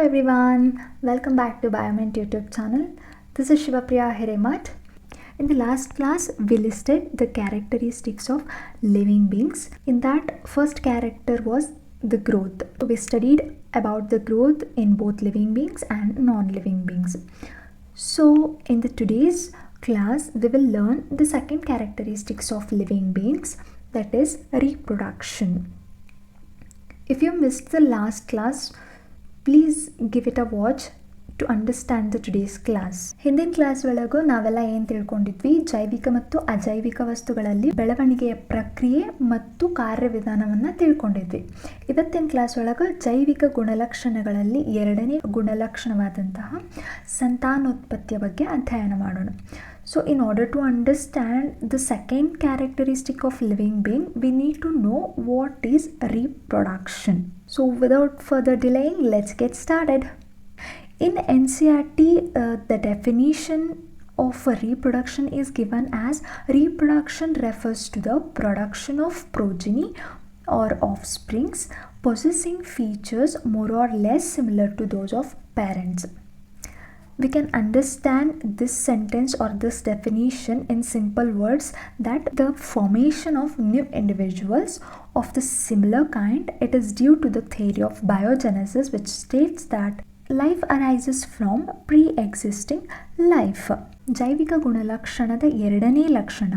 everyone, welcome back to Biomint YouTube channel. This is Shivapriya Hiremat. In the last class, we listed the characteristics of living beings. In that, first character was the growth. So we studied about the growth in both living beings and non-living beings. So in the today's class, we will learn the second characteristics of living beings, that is reproduction. If you missed the last class, please give it a watch to understand the today's class. ಹಿಂದಿನ class ಒಳಗೂ ನಾವೆಲ್ಲ ಏನು ತಿಳ್ಕೊಂಡಿದ್ವಿ, ಜೈವಿಕ ಮತ್ತು ಅಜೈವಿಕ ವಸ್ತುಗಳಲ್ಲಿ ಬೆಳವಣಿಗೆಯ ಪ್ರಕ್ರಿಯೆ ಮತ್ತು ಕಾರ್ಯವಿಧಾನವನ್ನು ತಿಳ್ಕೊಂಡಿದ್ವಿ. ಇವತ್ತಿನ ಕ್ಲಾಸ್ ಒಳಗೆ ಜೈವಿಕ ಗುಣಲಕ್ಷಣಗಳಲ್ಲಿ ಎರಡನೇ ಗುಣಲಕ್ಷಣವಾದಂತಹ ಸಂತಾನೋತ್ಪತ್ತಿಯ ಬಗ್ಗೆ ಅಧ್ಯಯನ ಮಾಡೋಣ. So in order to understand the second characteristic of living being, we need to know what is reproduction. So without further delaying, let's get started. In NCERT, the definition of reproduction is given as reproduction refers to the production of progeny or offsprings possessing features more or less similar to those of parents. We can understand this sentence or this definition in simple words that the formation of new individuals of the similar kind, it is due to the theory of biogenesis, which states that life arises from pre-existing life. ಜೈವಿಕ ಗುಣಲಕ್ಷಣದ ಎರಡನೇ ಲಕ್ಷಣ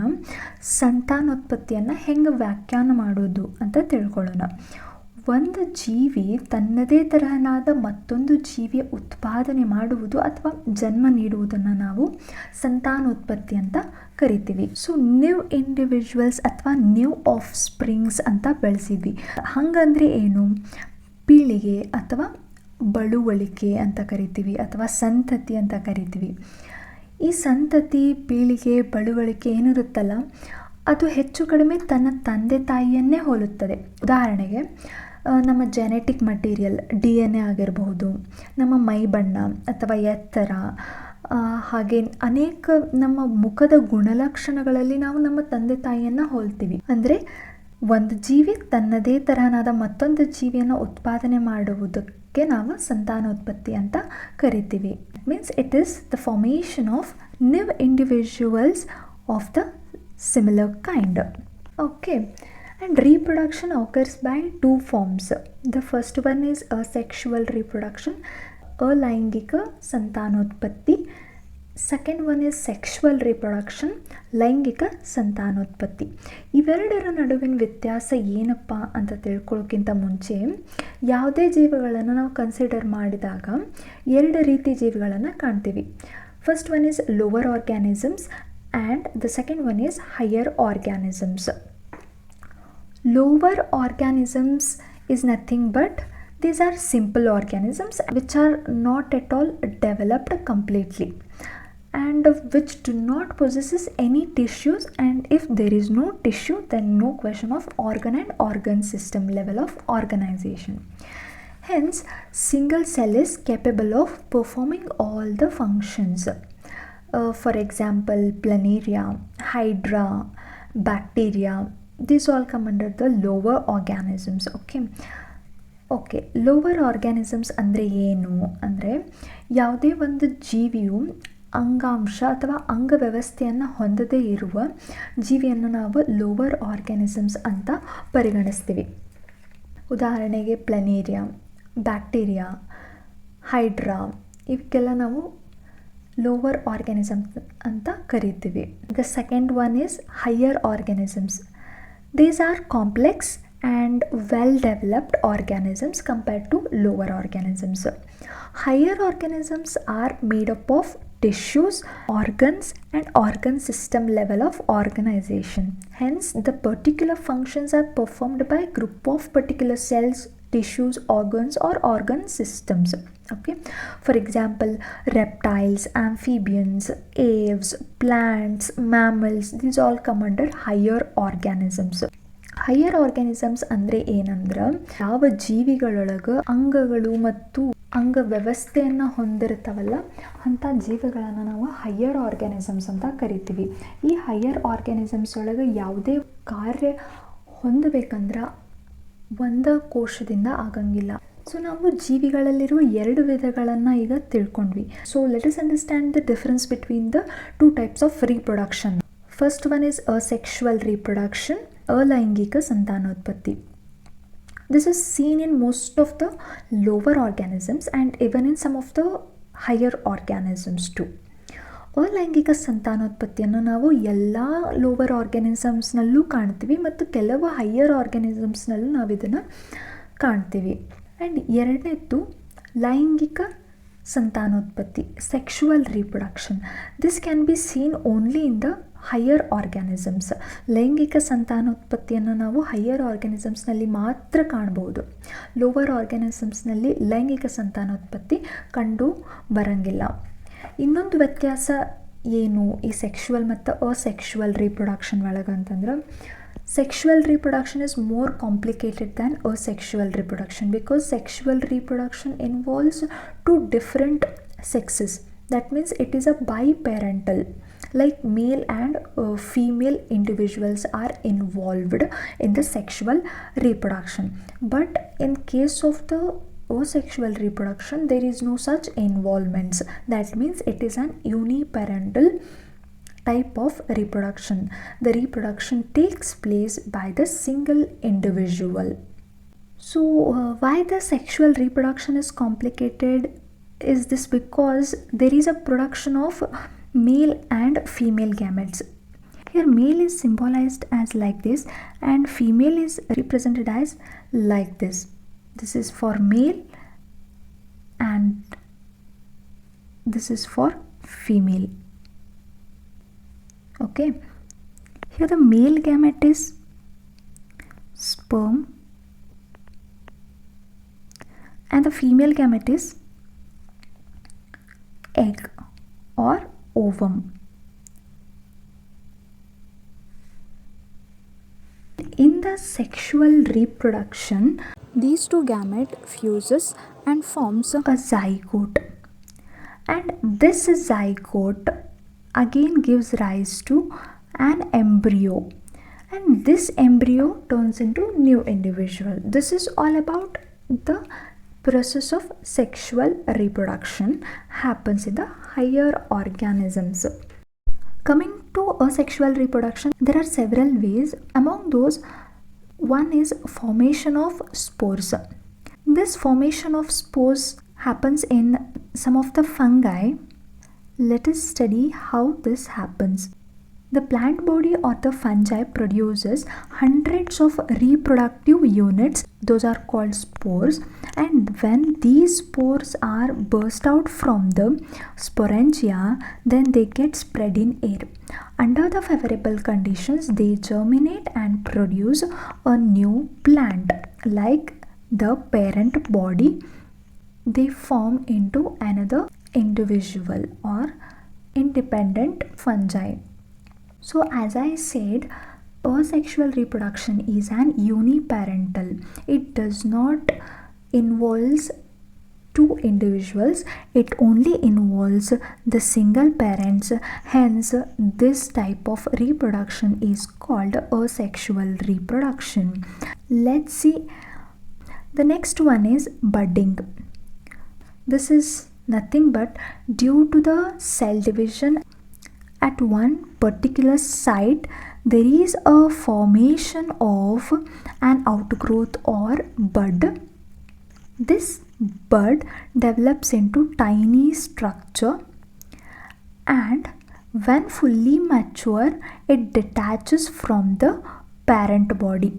ಸಂತಾನೋತ್ಪತ್ತಿಯನ್ನು ಹೆಂಗೆ ವ್ಯಾಖ್ಯಾನ ಮಾಡೋದು ಅಂತ ತಿಳ್ಕೊಳ್ಳೋಣ. ಒಂದು ಜೀವಿ ತನ್ನದೇ ತರಹನಾದ ಮತ್ತೊಂದು ಜೀವಿಯ ಉತ್ಪಾದನೆ ಮಾಡುವುದು ಅಥವಾ ಜನ್ಮ ನೀಡುವುದನ್ನು ನಾವು ಸಂತಾನೋತ್ಪತ್ತಿ ಅಂತ ಕರಿತೀವಿ. ಸೊ ನ್ಯೂ ಇಂಡಿವಿಜುವಲ್ಸ್ ಅಥವಾ ನ್ಯೂ ಆಫ್ ಸ್ಪ್ರಿಂಗ್ಸ್ ಅಂತ ಬೆಳೆಸಿದ್ವಿ. ಹಾಗಂದರೆ ಏನು? ಪೀಳಿಗೆ ಅಥವಾ ಬಳುವಳಿಕೆ ಅಂತ ಕರಿತೀವಿ ಅಥವಾ ಸಂತತಿ ಅಂತ ಕರಿತೀವಿ. ಈ ಸಂತತಿ, ಪೀಳಿಗೆ, ಬಳುವಳಿಕೆ ಏನಿರುತ್ತಲ್ಲ, ಅದು ಹೆಚ್ಚು ಕಡಿಮೆ ತನ್ನ ತಂದೆ ತಾಯಿಯನ್ನೇ ಹೋಲುತ್ತದೆ. ಉದಾಹರಣೆಗೆ ನಮ್ಮ ಜೆನೆಟಿಕ್ ಮಟೀರಿಯಲ್ DNA ಆಗಿರಬಹುದು, ನಮ್ಮ ಮೈ ಬಣ್ಣ ಅಥವಾ ಎತ್ತರ, ಹಾಗೆ ಅನೇಕ ನಮ್ಮ ಮುಖದ ಗುಣಲಕ್ಷಣಗಳಲ್ಲಿ ನಾವು ನಮ್ಮ ತಂದೆ ತಾಯಿಯನ್ನು ಹೋಲ್ತೀವಿ. ಅಂದರೆ ಒಂದು ಜೀವಿ ತನ್ನದೇ ತರಹನಾದ ಮತ್ತೊಂದು ಜೀವಿಯನ್ನು ಉತ್ಪಾದನೆ ಮಾಡುವುದಕ್ಕೆ ನಾವು ಸಂತಾನೋತ್ಪತ್ತಿ ಅಂತ ಕರಿತೀವಿ. Means it is the formation of new individuals of the similar kind. Okay, and reproduction occurs by two forms. The first one is asexual reproduction, ಅಲೈಂಗಿಕ ಸಂತಾನೋತ್ಪತ್ತಿ. Second one is sexual reproduction, ಲೈಂಗಿಕ ಸಂತಾನೋತ್ಪತ್ತಿ. ಇವೆರಡರ ನಡುವಿನ ವ್ಯತ್ಯಾಸ ಏನಪ್ಪ ಅಂತ ತಿಳ್ಕೊಳ್ಳೋಕ್ಕಿಂತ ಮುಂಚೆ, ಯಾವುದೇ ಜೀವಿಗಳನ್ನು ನಾವು ಕನ್ಸಿಡರ್ ಮಾಡಿದಾಗ ಎರಡು ರೀತಿ ಜೀವಿಗಳನ್ನು ಕಾಣ್ತೀವಿ. First one is lower organisms and the second one is higher organisms. Lower organisms is nothing but these are simple organisms which are not at all developed completely and which do not possesses any tissues, and if there is no tissue then no question of organ and organ system level of organization. Hence single cell is capable of performing all the functions. For example, planaria, hydra, bacteria, these all come under the lower organisms. Okay, lower organisms ಅಂದರೆ ಏನು ಅಂದರೆ, ಯಾವುದೇ ಒಂದು ಜೀವಿಯು ಅಂಗಾಂಶ ಅಥವಾ ಅಂಗವ್ಯವಸ್ಥೆಯನ್ನು ಹೊಂದದೇ ಇರುವ ಜೀವಿಯನ್ನು ನಾವು ಲೋವರ್ ಆರ್ಗ್ಯಾನಿಸಮ್ಸ್ ಅಂತ ಪರಿಗಣಿಸ್ತೀವಿ. ಉದಾಹರಣೆಗೆ ಪ್ಲನೇರಿಯಾ, ಬ್ಯಾಕ್ಟೀರಿಯಾ, ಹೈಡ್ರಾ, ಇವಕ್ಕೆಲ್ಲ ನಾವು ಲೋವರ್ ಆರ್ಗ್ಯಾನಿಸಮ್ಸ್ ಅಂತ ಕರಿತೀವಿ. The second one is higher organisms. These are complex and well developed organisms compared to lower organisms. Higher organisms are made up of tissues, organs and organ system level of organization. Hence the particular functions are performed by group of particular cells, tissues, organs or organ systems. Okay, for example, reptiles, amphibians, aves, plants, mammals, these all come under higher organisms. Higher organisms ಅಂದರೆ ಏನಂದ್ರೆ, ಯಾವ ಜೀವಿಗಳೊಳಗೆ ಅಂಗಗಳು ಮತ್ತು ಅಂಗ ವ್ಯವಸ್ಥೆಯನ್ನು ಹೊಂದಿರ್ತಾವಲ್ಲ ಅಂಥ ಜೀವಿಗಳನ್ನು ನಾವು ಹೈಯರ್ ಆರ್ಗ್ಯಾನಿಸಮ್ಸ್ ಅಂತ ಕರಿತೀವಿ. ಈ ಹೈಯರ್ ಆರ್ಗ್ಯಾನಿಸಮ್ಸ್ ಒಳಗೆ ಯಾವುದೇ ಕಾರ್ಯ ಹೊಂದಬೇಕಂದ್ರೆ ಒಂದು ಕೋಶದಿಂದ ಆಗಂಗಿಲ್ಲ. ಸೊ ನಾವು ಜೀವಿಗಳಲ್ಲಿರುವ 2 ವಿಧಗಳನ್ನು ಈಗ ತಿಳ್ಕೊಂಡ್ವಿ. So let us understand the difference between the 2 types of reproduction. First one is asexual reproduction, ಅಲೈಂಗಿಕ ಸಂತಾನೋತ್ಪತ್ತಿ. This is seen in most of the lower organisms and even in some of the higher organisms too. ಅಲೈಂಗಿಕ ಸಂತಾನೋತ್ಪತ್ತಿಯನ್ನು ನಾವು ಎಲ್ಲ lower ಆರ್ಗ್ಯಾನಿಸಮ್ಸ್ನಲ್ಲೂ ಕಾಣ್ತೀವಿ ಮತ್ತು ಕೆಲವು higher ಆರ್ಗ್ಯಾನಿಸಮ್ಸ್ನಲ್ಲೂ ನಾವು ಇದನ್ನು ಕಾಣ್ತೀವಿ. ಆ್ಯಂಡ್ ಎರಡನೇದ್ದು ಲೈಂಗಿಕ ಸಂತಾನೋತ್ಪತ್ತಿ, sexual reproduction. This can be seen only in the higher organisms. ಲೈಂಗಿಕ ಸಂತಾನೋತ್ಪತ್ತಿಯನ್ನು ನಾವು ಹೈಯರ್ ಆರ್ಗ್ಯಾನಿಸಮ್ಸ್ನಲ್ಲಿ ಮಾತ್ರ ಕಾಣ್ಬೋದು. ಲೋವರ್ ಆರ್ಗ್ಯಾನಿಸಮ್ಸ್ನಲ್ಲಿ ಲೈಂಗಿಕ ಸಂತಾನೋತ್ಪತ್ತಿ ಕಂಡು ಬರಂಗಿಲ್ಲ. ಇನ್ನೊಂದು ವ್ಯತ್ಯಾಸ ಏನು ಈ ಸೆಕ್ಷುವಲ್ ಮತ್ತು ಅಸೆಕ್ಷುವಲ್ ರೀಪ್ರೊಡಕ್ಷನ್ ಒಳಗೆ ಅಂತಂದ್ರೆ, sexual reproduction is more complicated than asexual reproduction because sexual reproduction involves 2 different sexes. That means it is a biparental, like male and female individuals are involved in the sexual reproduction. But in case of the asexual reproduction there is no such involvements. That means it is an uniparental type of reproduction. The reproduction takes place by the single individual. So why the sexual reproduction is complicated is this because there is a production of male and female gametes. Here male is symbolized as like this and female is represented as like this. This is for male and this is for female. Okay, here the male gamete is sperm and the female gamete is egg or ovum. In the sexual reproduction, these 2 gametes fuses and forms a zygote, and this zygote again gives rise to an embryo, and this embryo turns into new individual. This is all about the process of sexual reproduction happens in the higher organisms. Coming to asexual reproduction, there are several ways. Among those, one is formation of spores. This formation of spores happens in some of the fungi. Let us study how this happens. The plant body or the fungi produces hundreds of reproductive units. Those are called spores. And when these spores are burst out from the sporangia, then they get spread in air. Under the favorable conditions, they germinate and produce a new plant. Like the parent body, they form into another individual or independent fungi. So as I said, asexual reproduction is an uniparental. It does not involve 2 individuals, it only involves the single parents. Hence this type of reproduction is called asexual reproduction. Let's see, the next one is budding. This is nothing but due to the cell division at one particular site, there is a formation of an outgrowth or bud. This bud develops into tiny structure, and when fully mature, it detaches from the parent body.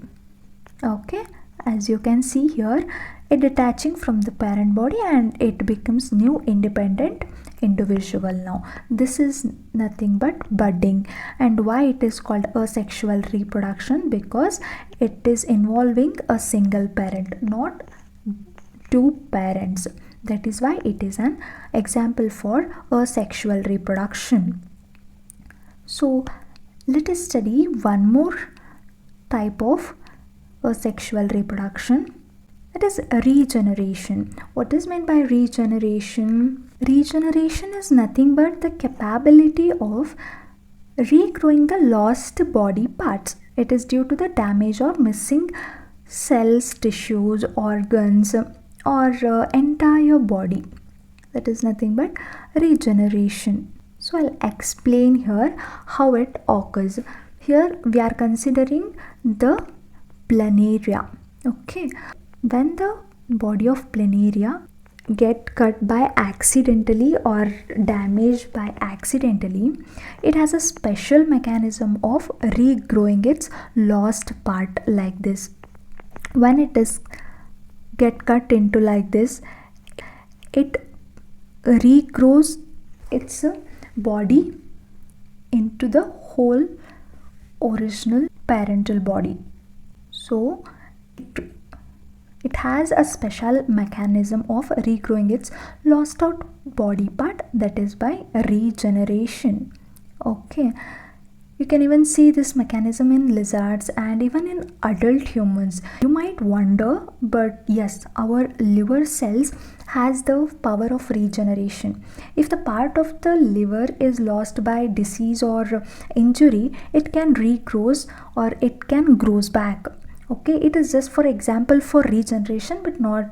Okay, as you can see here, it detaching from the parent body and it becomes new independent individual. Now this is nothing but budding. And why it is called asexual reproduction? Because it is involving a single parent, not 2 parents. That is why it is an example for asexual reproduction. So let us study one more type of asexual reproduction. That is regeneration. What is meant by regeneration? Regeneration is nothing but the capability of regrowing the lost body parts. It is due to the damage or missing cells, tissues, organs, or entire body. That is nothing but regeneration. So I'll explain here how it occurs. Here we are considering the planaria. Okay, when the body of planaria get cut by accidentally or damaged by accidentally, it has a special mechanism of regrowing its lost part like this. When it is get cut into like this, it regrows its body into the whole original parental body. So it has a special mechanism of regrowing its lost out body part, that is by regeneration. Okay, you can even see this mechanism in lizards and even in adult humans. You might wonder, but yes, our liver cells has the power of regeneration. If the part of the liver is lost by disease or injury, it can regrows or it can grows back. Okay, it is just for example for regeneration, but not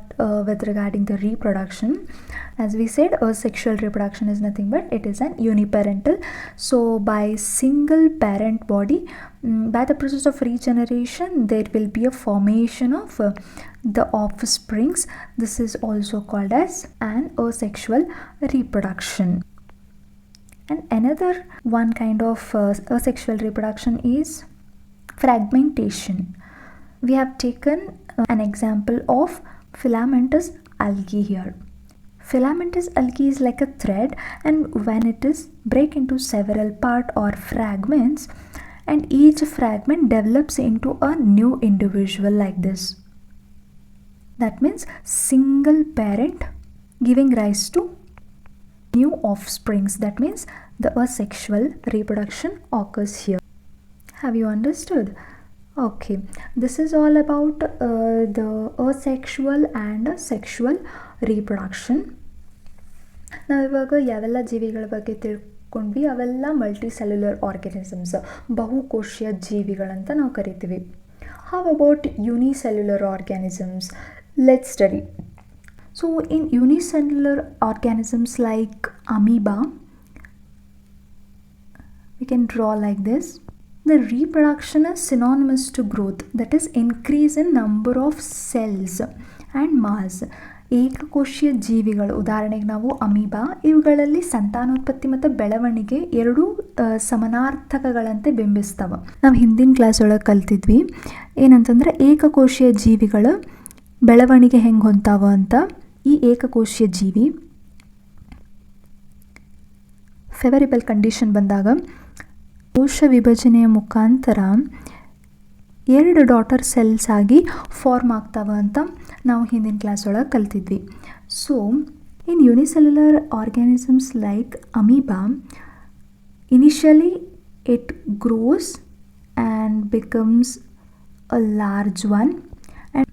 with regarding the reproduction. As we said, asexual reproduction is nothing but it is an uniparental. So by single parent body, by the process of regeneration, there will be a formation of the offsprings. This is also called as an asexual reproduction. And another one kind of asexual reproduction is fragmentation. We have taken an example of filamentous algae here. Filamentous algae is like a thread, and when it is break into several part or fragments, and each fragment develops into a new individual like this. That means single parent giving rise to new offsprings. That means the asexual reproduction occurs here. Have you understood? Okay, this is all about the asexual and sexual reproduction. ನಾವಿವಾಗ ಯಾವೆಲ್ಲ ಜೀವಿಗಳ ಬಗ್ಗೆ ತಿಳ್ಕೊಂಡ್ವಿ ಅವೆಲ್ಲ multicellular organisms, ಬಹುಕೋಶೀಯ ಜೀವಿಗಳಂತ ನಾವು ಕರಿತೀವಿ. How about unicellular organisms? Let's study. So in unicellular organisms like amoeba, we can draw like this. The reproduction is synonymous to growth, that is increase in number of cells and mass. ಏಕಕೋಶೀಯ ಜೀವಿಗಳು, ಉದಾಹರಣೆಗೆ ನಾವು amoeba, ಇವುಗಳಲ್ಲಿ ಸಂತಾನೋತ್ಪತ್ತಿ ಮತ್ತು ಬೆಳವಣಿಗೆ ಎರಡೂ ಸಮಾನಾರ್ಥಕಗಳಂತೆ ಬಿಂಬಿಸ್ತವೆ. ನಾವು ಹಿಂದಿನ ಕ್ಲಾಸ್ ಒಳಗೆ ಕಲ್ತಿದ್ವಿ ಏನಂತಂದ್ರೆ ಏಕಕೋಶೀಯ ಜೀವಿಗಳು ಬೆಳವಣಿಗೆ ಹೆಂಗೆ ಹೊಂತಾವ ಅಂತ. ಈ ಏಕಕೋಶೀಯ ಜೀವಿ ಫೇವರಿಬಲ್ ಕಂಡೀಷನ್ ಬಂದಾಗ ಕೋಶ ವಿಭಜನೆಯ ಮುಖಾಂತರ ಎರಡು ಡಾಟರ್ ಸೆಲ್ಸ್ ಆಗಿ ಫಾರ್ಮ್ ಆಗ್ತಾವ ಅಂತ ನಾವು ಹಿಂದಿನ ಕ್ಲಾಸ್ ಒಳಗೆ ಕಲ್ತಿದ್ವಿ. So in unicellular organisms like amoeba, initially it grows and becomes a large one, and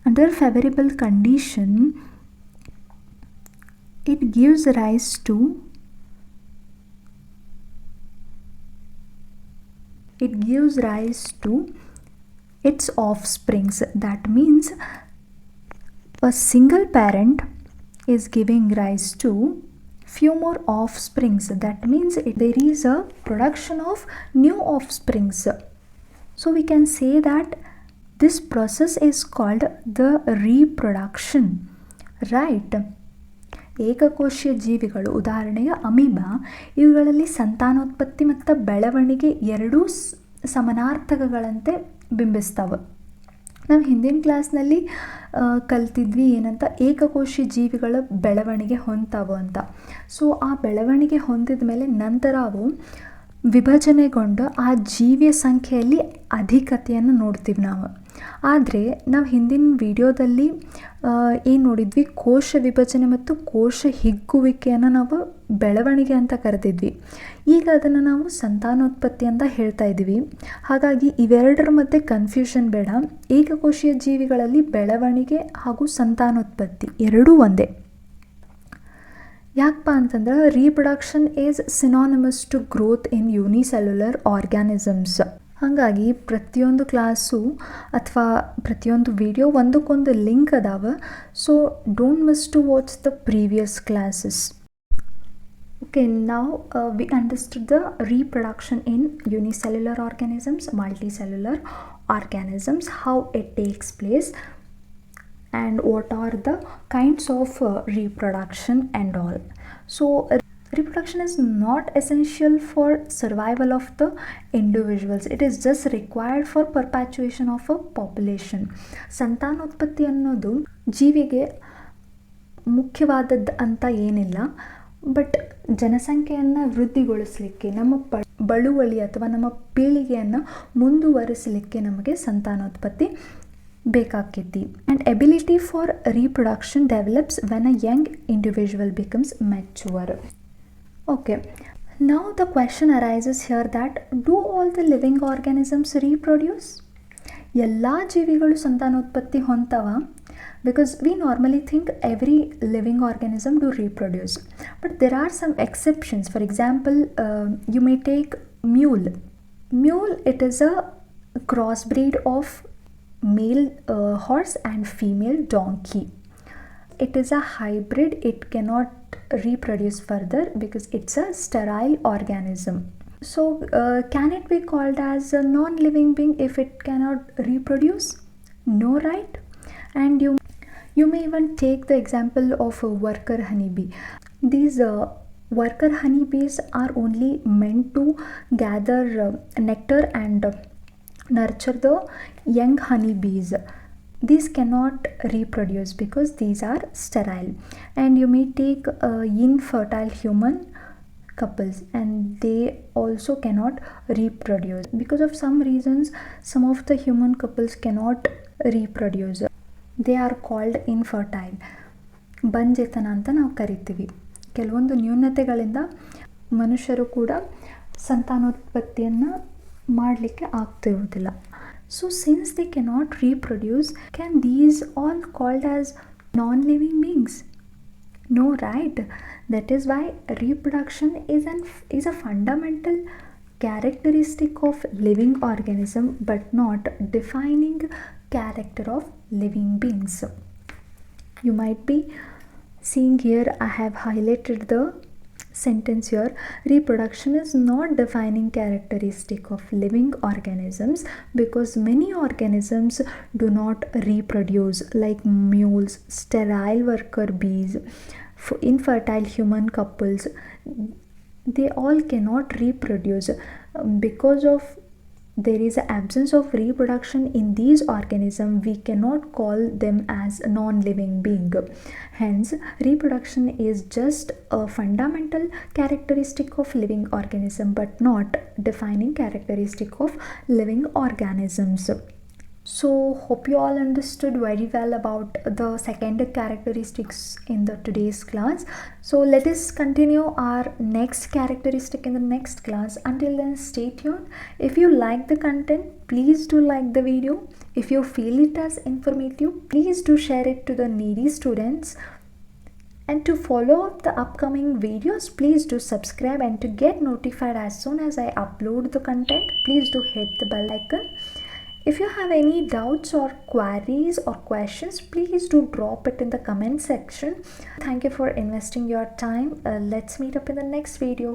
under favourable condition it gives rise to its offsprings. That means a single parent is giving rise to few more offsprings. That means there is a production of new offsprings. So we can say that this process is called the reproduction, right? ಏಕಕೋಶೀಯ ಜೀವಿಗಳು, ಉದಾಹರಣೆಗೆ amoeba, ಇವುಗಳಲ್ಲಿ ಸಂತಾನೋತ್ಪತ್ತಿ ಮತ್ತು ಬೆಳವಣಿಗೆ ಎರಡೂ ಸಮಾನಾರ್ಥಕಗಳಂತೆ ಬಿಂಬಿಸ್ತವೆ. ನಾವು ಹಿಂದಿನ ಕ್ಲಾಸ್ನಲ್ಲಿ ಕಲ್ತಿದ್ವಿ ಏನಂತ, ಏಕಕೋಶೀಯ ಜೀವಿಗಳ ಬೆಳವಣಿಗೆ ಹೊಂತಾವು ಅಂತ. ಸೊ ಆ ಬೆಳವಣಿಗೆ ಹೊಂದಿದ ಮೇಲೆ ನಂತರ ಅವು ವಿಭಜನೆಗೊಂಡು ಆ ಜೀವಿಯ ಸಂಖ್ಯೆಯಲ್ಲಿ ಅಧಿಕತೆಯನ್ನು ನೋಡ್ತೀವಿ ನಾವು. ಆದರೆ ನಾವು ಹಿಂದಿನ ವಿಡಿಯೋದಲ್ಲಿ ಏನು ನೋಡಿದ್ವಿ, ಕೋಶ ವಿಭಜನೆ ಮತ್ತು ಕೋಶ ಹಿಗ್ಗುವಿಕೆಯನ್ನು ನಾವು ಬೆಳವಣಿಗೆ ಅಂತ ಕರೆದಿದ್ವಿ. ಈಗ ಅದನ್ನು ನಾವು ಸಂತಾನೋತ್ಪತ್ತಿ ಅಂತ ಹೇಳ್ತಾ ಇದ್ದೀವಿ. ಹಾಗಾಗಿ ಇವೆರಡರ ಮಧ್ಯೆ ಕನ್ಫ್ಯೂಷನ್ ಬೇಡ. ಏಕಕೋಶೀಯ ಜೀವಿಗಳಲ್ಲಿ ಬೆಳವಣಿಗೆ ಹಾಗೂ ಸಂತಾನೋತ್ಪತ್ತಿ ಎರಡೂ ಒಂದೇ. ಯಾಕಪ್ಪ ಅಂತಂದ್ರೆ reproduction is synonymous to growth in unicellular organisms. ಹಾಗಾಗಿ ಪ್ರತಿಯೊಂದು ಕ್ಲಾಸು ಅಥವಾ ಪ್ರತಿಯೊಂದು ವಿಡಿಯೋ ಒಂದಕ್ಕೊಂದು ಲಿಂಕ್ ಅದಾವ. So don't miss to watch the previous classes. Okay, now we understood the reproduction in unicellular organisms, multicellular organisms, how it takes place, and what are the kinds of reproduction and all. So reproduction is not essential for survival of the individuals. It is just required for perpetuation of a population. ಸಂತಾನೋತ್ಪತ್ತಿ ಅನ್ನೋದು ಜೀವಿಗೆ ಮುಖ್ಯವಾದದ್ದು ಅಂತ ಏನಿಲ್ಲ, but ಜನಸಂಖ್ಯೆಯನ್ನು ವೃದ್ಧಿಗೊಳಿಸಲಿಕ್ಕೆ, ನಮ್ಮ ಬಳುವಳಿ ಅಥವಾ ನಮ್ಮ ಪೀಳಿಗೆಯನ್ನು ಮುಂದುವರಿಸಲಿಕ್ಕೆ ನಮಗೆ ಸಂತಾನೋತ್ಪತ್ತಿ ಬೇಕಾಗ್ತೈತಿ. And ability for reproduction develops when a young individual becomes mature. Okay, now the question arises here that do all the living organisms reproduce? ಎಲ್ಲ ಜೀವಿಗಳು ಸಂತಾನೋತ್ಪತ್ತಿ ಹೊಂದವ? Because we normally think every living organism do reproduce, but there are some exceptions. For example, you may take mule. It is a crossbreed of male horse and female donkey. It is a hybrid. It cannot reproduce further because it's a sterile organism. So can it be called as a non-living being if it cannot reproduce? No, right? And you may even take the example of a worker honeybee. These worker honeybees are only meant to gather nectar and nurture the young honeybees. These cannot reproduce because these are sterile. And you may take infertile human couples, and they also cannot reproduce. Because of some reasons, some of the human couples cannot reproduce. They are called infertile. ಬಂಜೆತನ ಅಂತ ನಾವು ಕರಿತೀವಿ. ಕೆಲವೊಂದು ನ್ಯೂನತೆಗಳಿಂದ ಮನುಷ್ಯರು ಕೂಡ ಸಂತಾನೋತ್ಪತ್ತಿಯನ್ನು ಮಾಡಲಿಕ್ಕೆ ಆಗ್ತಿರುವುದಿಲ್ಲ. So since they cannot reproduce, can these all called as non living beings? No, right? That is why reproduction is a fundamental characteristic of living organism but not defining character of living beings. You might be seeing here, I have highlighted the sentence here, reproduction is not defining characteristic of living organisms because many organisms do not reproduce, like mules, sterile worker bees, infertile human couples. They all cannot reproduce because of there is an absence of reproduction in these organisms. We cannot call them as non-living being. Hence reproduction is just a fundamental characteristic of living organism but not defining characteristic of living organisms. So hope you all understood very well about the second characteristics in the today's class. So let us continue our next characteristic in the next class. Until then, stay tuned. If you like the content, please do like the video. If you feel it as informative, please do share it to the needy students. And to follow up the upcoming videos, please do subscribe, and to get notified as soon as I upload the content, please do hit the bell icon. If you have any doubts or queries or questions, please do drop it in the comment section. Thank you for investing your time. Let's meet up in the next video.